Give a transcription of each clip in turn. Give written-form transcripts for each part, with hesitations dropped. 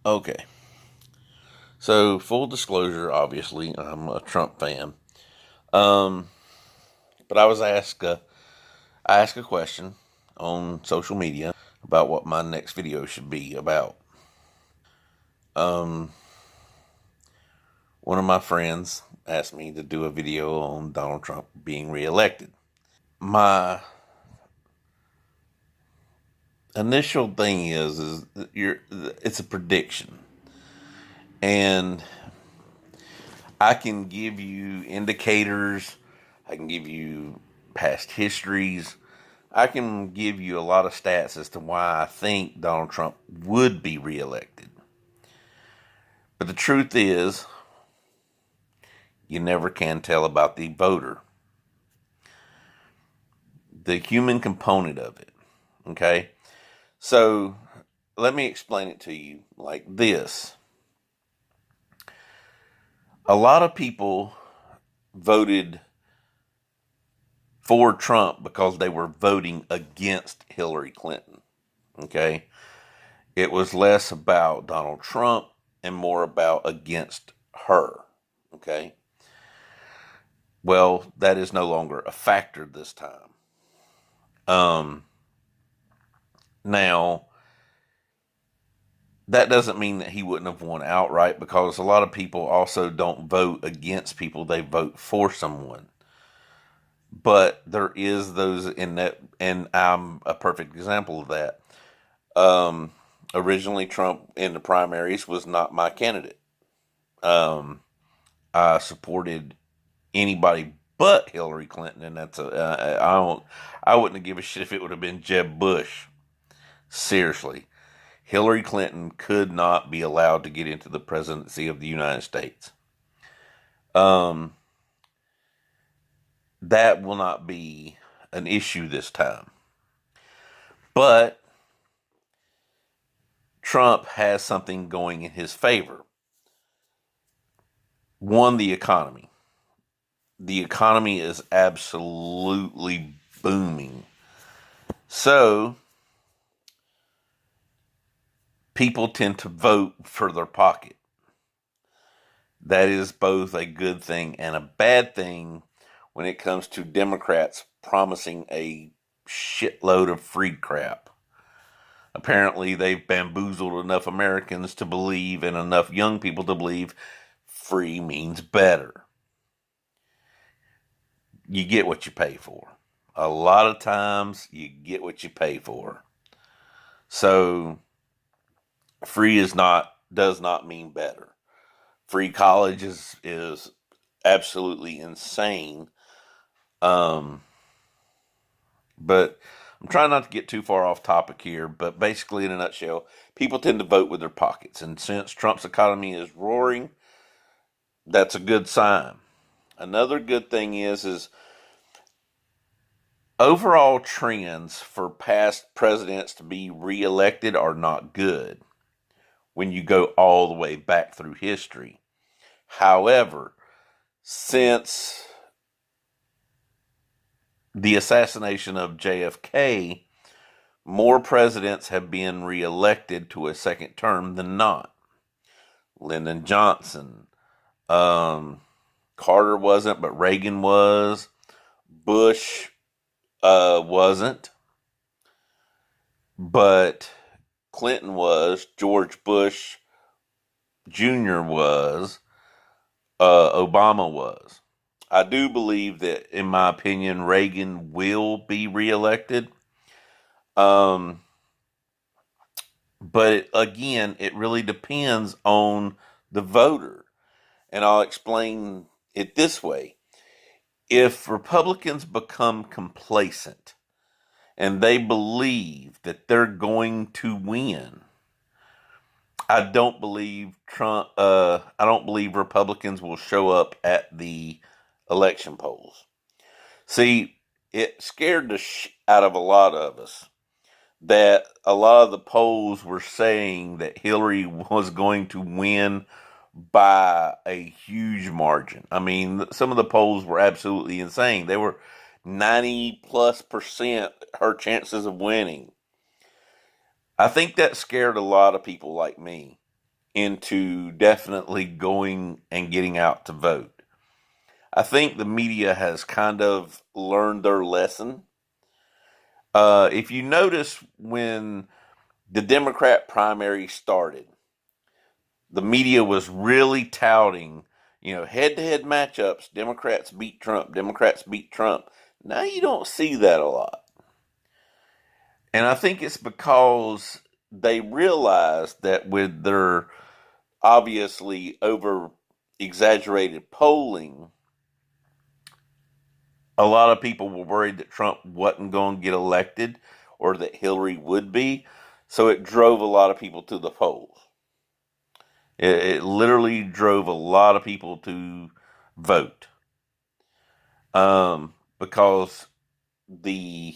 Okay. So, full disclosure, obviously, I'm a Trump fan. Um, but I asked a question on social media about what my next video should be about. Um, One of my friends asked me to do a video on Donald Trump being reelected. My initial thing is it's a prediction, and I can give you indicators. I can give you past histories. I can give you a lot of stats as to why I think Donald Trump would be reelected. But the truth is, you never can tell about the voter, the human component of it. Okay? So let me explain it to you like this. A lot of people voted for Trump because they were voting against Hillary Clinton. Okay? It was less about Donald Trump and more about against her. Okay? Well, that is no longer a factor this time. Um, Now, that doesn't mean that he wouldn't have won outright because a lot of people also don't vote against people, they vote for someone. But there is those in that, and I'm a perfect example of that. Um, Originally, Trump in the primaries was not my candidate. Um, I supported anybody but Hillary Clinton, and I wouldn't have given a shit if it would have been Jeb Bush. Seriously, Hillary Clinton could not be allowed to get into the presidency of the United States. Um, that will not be an issue this time. But Trump has something going in his favor. One, the economy. The economy is absolutely booming. So people tend to vote for their pocket. That is both a good thing and a bad thing when it comes to Democrats promising a shitload of free crap. Apparently, they've bamboozled enough Americans to believe and enough young people to believe free means better. You get what you pay for. A lot of times, you get what you pay for. So, free is not does not mean better. Free college is absolutely insane. Um, but I'm trying not to get too far off topic here. But basically, in a nutshell, people tend to vote with their pockets, and since Trump's economy is roaring, that's a good sign. Another good thing is overall trends for past presidents to be reelected are not good when you go all the way back through history. However, since the assassination of JFK, more presidents have been reelected to a second term than not. Lyndon Johnson, um, Carter wasn't, but Reagan was. Bush wasn't, but Clinton was. George Bush Jr. was. Obama was. I do believe that, in my opinion, Reagan will be reelected. Um, but again, it really depends on the voter. And I'll explain it this way. If Republicans become complacent and they believe that they're going to win, I don't believe I don't believe Republicans will show up at the election polls. See, it scared the out of a lot of us that a lot of the polls were saying that Hillary was going to win by a huge margin. I mean, some of the polls were absolutely insane. They were 90+% her chances of winning. I think that scared a lot of people like me. into definitely going and getting out to vote. I think the media has kind of learned their lesson. If you notice when the Democrat primary started, the media was really touting, head to head matchups. Democrats beat Trump. Democrats beat Trump. Now you don't see that a lot. And I think it's because they realized that with their obviously over exaggerated polling, a lot of people were worried that Trump wasn't going to get elected or that Hillary would be. So it drove a lot of people to the polls. It literally drove a lot of people to vote because the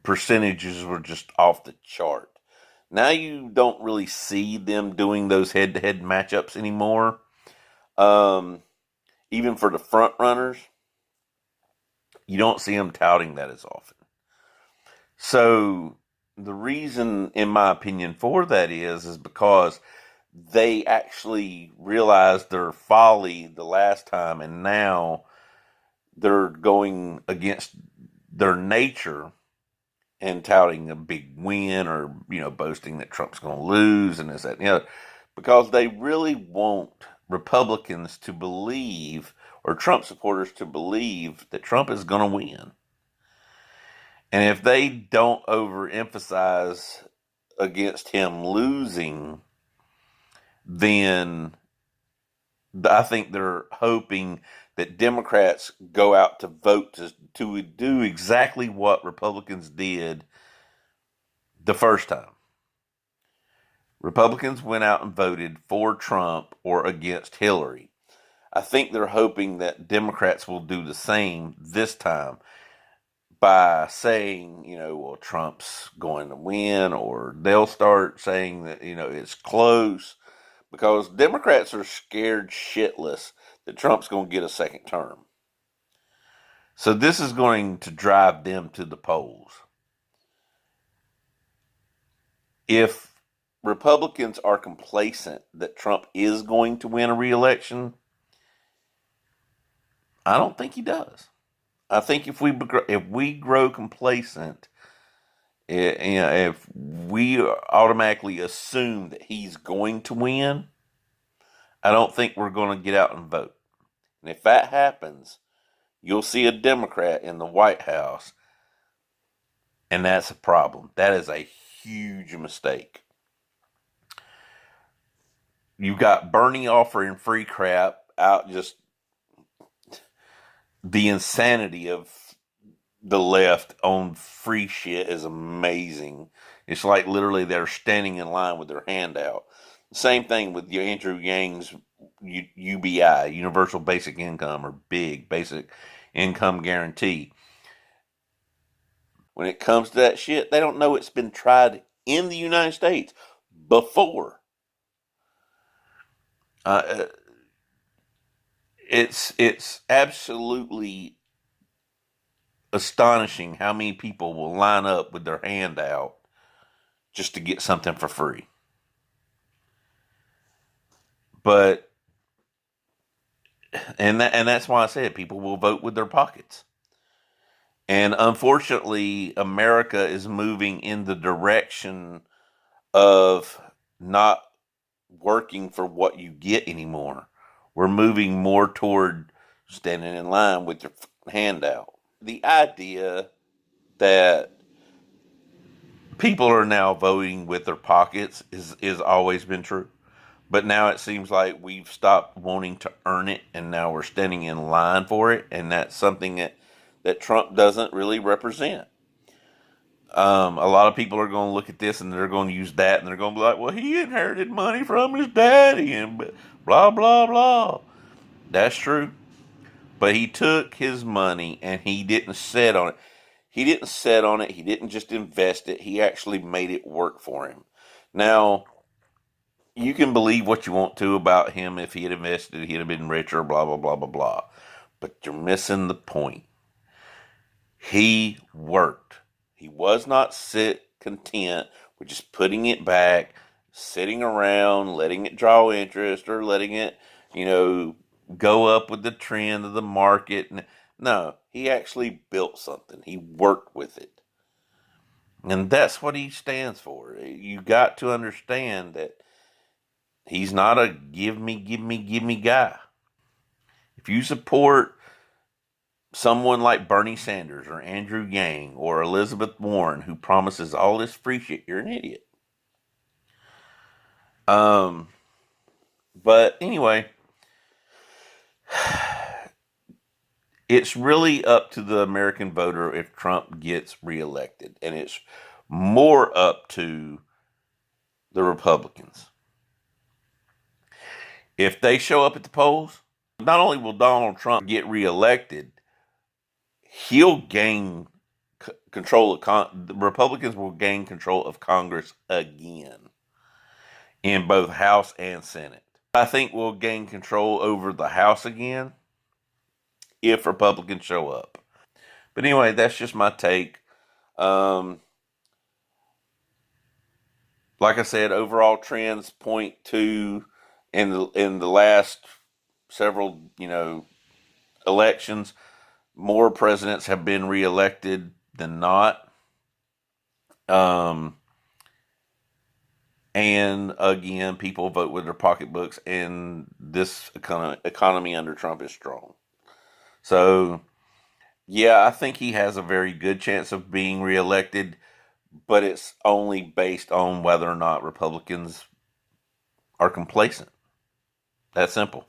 percentages were just off the chart. Now you don't really see them doing those head-to-head matchups anymore. Even for the front runners, you don't see them touting that as often. So the reason, in my opinion, for that is because they actually realized their folly the last time, and now they're going against their nature and touting a big win, or boasting that Trump's going to lose and this, that, and the other, because they really want Republicans to believe, or Trump supporters to believe, that Trump is going to win. And if they don't overemphasize against him losing, then I think they're hoping that Democrats go out to vote to do exactly what Republicans did the first time. Republicans went out and voted for Trump or against Hillary. I think they're hoping that Democrats will do the same this time by saying, well, Trump's going to win, or they'll start saying that, it's close, because Democrats are scared shitless that Trump's going to get a second term. So this is going to drive them to the polls. If Republicans are complacent that Trump is going to win a reelection, I don't think he does. I think if we grow complacent, if we automatically assume that he's going to win, I don't think we're going to get out and vote. And if that happens, you'll see a Democrat in the White House, and that's a problem. That is a huge mistake. You've got Bernie offering free crap out, just the insanity of the left on free shit is amazing. It's like literally they're standing in line with their hand out. Same thing with your Andrew Yang's UBI, Universal Basic Income, or big Basic Income Guarantee. When it comes to that shit, they don't know it's been tried in the United States before. It's absolutely astonishing how many people will line up with their hand out just to get something for free. But that's why I said people will vote with their pockets. And unfortunately, America is moving in the direction of not working for what you get anymore. We're moving more toward standing in line with your hand out. The idea that people are now voting with their pockets is always been true. But now it seems like we've stopped wanting to earn it, and now we're standing in line for it, and that's something that Trump doesn't really represent. A lot of people are going to look at this and they're going to use that, and they're going to be like, well, he inherited money from his daddy and blah, blah, blah. That's true. But he took his money and he didn't sit on it. He didn't sit on it. He didn't just invest it. He actually made it work for him. Now, you can believe what you want to about him. If he had invested, he'd have been richer, blah, blah, blah, blah, blah. But you're missing the point. He worked. He was not content with just putting it back, sitting around, letting it draw interest or letting it, go up with the trend of the market. No, he actually built something. He worked with it. And that's what he stands for. You got to understand that he's not a give me, give me, give me guy. If you support someone like Bernie Sanders or Andrew Yang or Elizabeth Warren who promises all this free shit, you're an idiot. Um, but anyway, it's really up to the American voter if Trump gets reelected, and it's more up to the Republicans. If they show up at the polls, not only will Donald Trump get reelected, he'll gain control of the Republicans will gain control of Congress again in both House and Senate. I think we'll gain control over the House again if Republicans show up. But anyway, that's just my take. Um, like I said, overall trends point to in the last several elections, more presidents have been reelected than not. Um, and again, people vote with their pocketbooks, and this economy under Trump is strong. So, yeah, I think he has a very good chance of being reelected, but it's only based on whether or not Republicans are complacent. That simple.